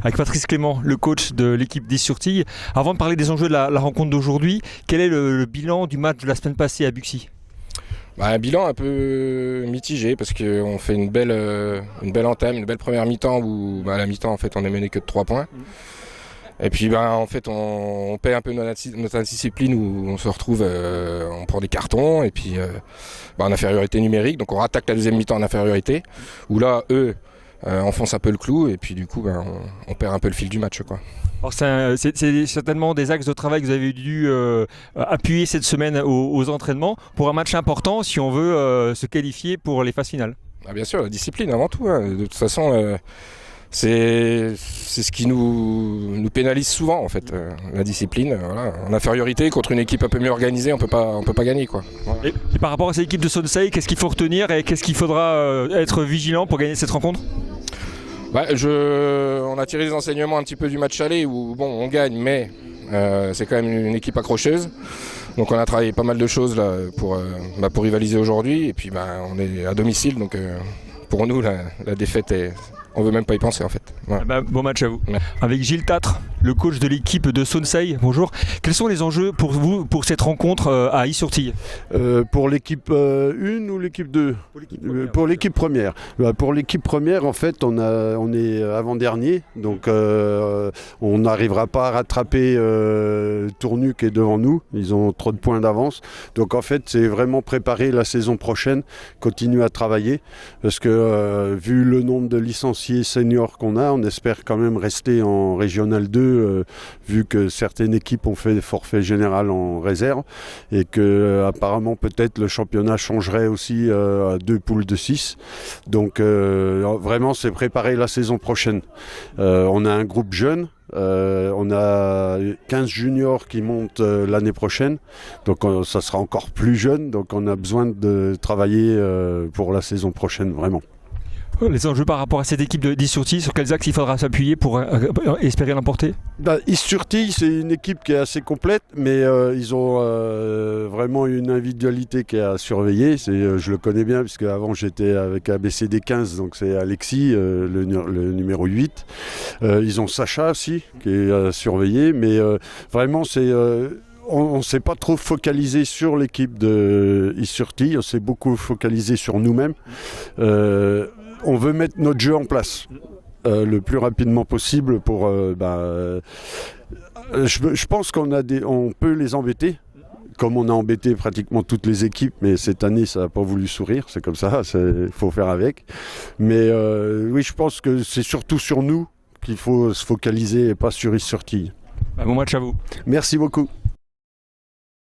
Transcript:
Avec Patrice Clément, le coach de l'équipe d'Is-sur-Tille. Avant de parler des enjeux de la rencontre d'aujourd'hui, quel est le bilan du match de la semaine passée à Buxy ? Un bilan un peu mitigé parce qu'on fait une belle entame, une belle première mi-temps où à la mi-temps en fait on est mené que de 3 points. Et puis en fait on paie un peu notre indiscipline où on se retrouve, on prend des cartons et puis en infériorité numérique. Donc on rattaque la deuxième mi-temps en infériorité où là eux enfoncent un peu le clou et puis du coup on perd un peu le fil du match, quoi. Alors c'est certainement des axes de travail que vous avez dû appuyer cette semaine aux entraînements pour un match important si on veut se qualifier pour les phases finales. Bien sûr, la discipline avant tout, hein. De toute façon c'est ce qui nous pénalise souvent en fait, la discipline. Voilà. En infériorité contre une équipe un peu mieux organisée, on peut pas gagner, quoi. Voilà. Et par rapport à cette équipe de Sonsei, qu'est-ce qu'il faut retenir et qu'est-ce qu'il faudra être vigilant pour gagner cette rencontre ? On a tiré des enseignements un petit peu du match aller où on gagne, mais c'est quand même une équipe accrocheuse. Donc on a travaillé pas mal de choses là pour rivaliser aujourd'hui. Et puis on est à domicile, donc pour nous la défaite on veut même pas y penser en fait. Voilà. Bon match à vous. Ouais. Avec Gilles Tatre, le coach de l'équipe de Sonsei. Bonjour. Quels sont les enjeux pour vous pour cette rencontre à Is-sur-Tille ? Pour l'équipe 1 ou l'équipe 2 ? Pour l'équipe première. Pour l'équipe première, en fait, on est avant-dernier, donc on n'arrivera pas à rattraper Tournu qui est devant nous. Ils ont trop de points d'avance. Donc en fait, c'est vraiment préparer la saison prochaine, continuer à travailler, parce que vu le nombre de licenciés seniors qu'on a, on espère quand même rester en Régional 2, vu que certaines équipes ont fait forfait général en réserve et que apparemment peut-être le championnat changerait aussi à 2 poules de 6. Donc vraiment c'est préparer la saison prochaine. On a un groupe jeune. On a 15 juniors qui montent l'année prochaine, donc ça sera encore plus jeune, donc on a besoin de travailler pour la saison prochaine vraiment. Les enjeux par rapport à cette équipe d'Is-sur-Tille, sur quels axes il faudra s'appuyer pour espérer l'emporter ? Is-sur-Tille, c'est une équipe qui est assez complète, mais ils ont vraiment une individualité qui est à surveiller. Je le connais bien, puisque avant j'étais avec ABCD 15, donc c'est Alexis, le numéro 8. Ils ont Sacha aussi, qui est à surveiller, mais vraiment c'est... On ne s'est pas trop focalisé sur l'équipe de Is-sur-Tille, on s'est beaucoup focalisé sur nous-mêmes. On veut mettre notre jeu en place le plus rapidement possible pour... je pense on peut les embêter, comme on a embêté pratiquement toutes les équipes, mais cette année ça n'a pas voulu sourire, c'est comme ça, il faut faire avec. Mais oui, je pense que c'est surtout sur nous qu'il faut se focaliser et pas sur Is-sur-Tille. Bon match à vous. Merci beaucoup.